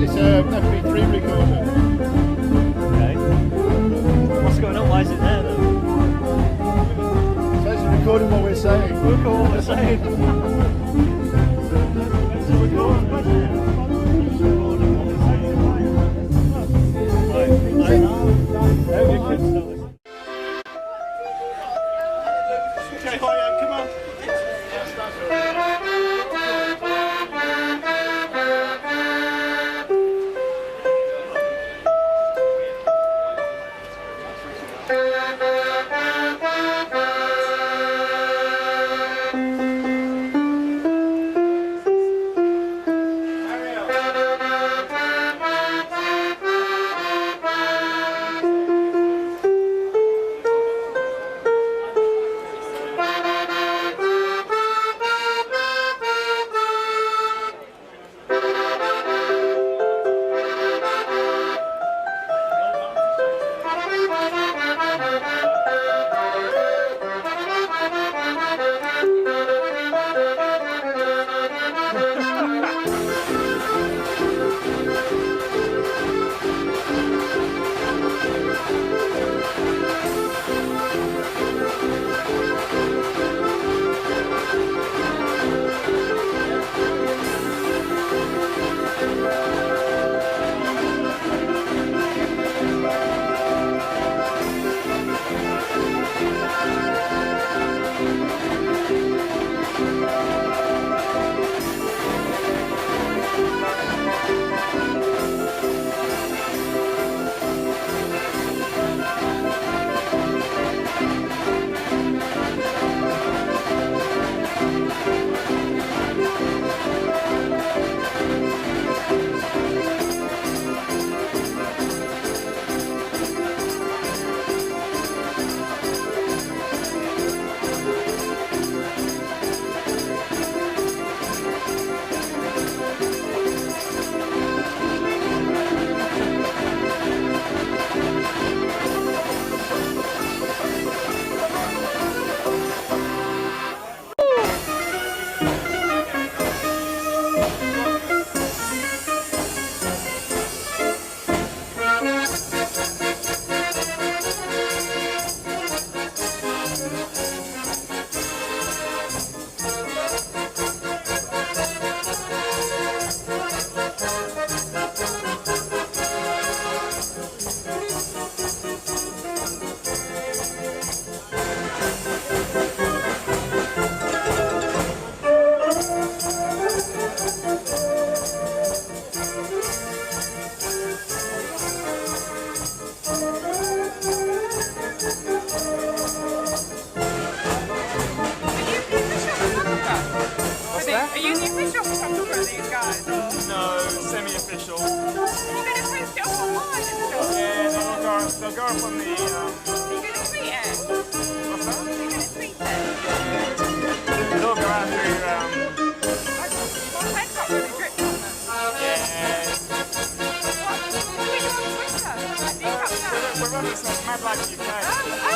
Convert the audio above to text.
It's an MP3 recorder. Okay. What's going on? Why is it there though? So it's recording what we're saying. Look at what we're saying. It's a recording, isn't it? Recording what we're saying. Right. Okay, Hoyo, come on. Are you the official photographer of these guys? Or? No, semi-official. Are you going to post it up online and stuff? Yeah, they'll go up on the... Are you going to tweet it? What's that? Are you going to tweet it? They'll go out through... My head got really gripped on them. Yeah. What? Are you on Twitter? Like Decap now? We're on this Mad Life UK. Oh,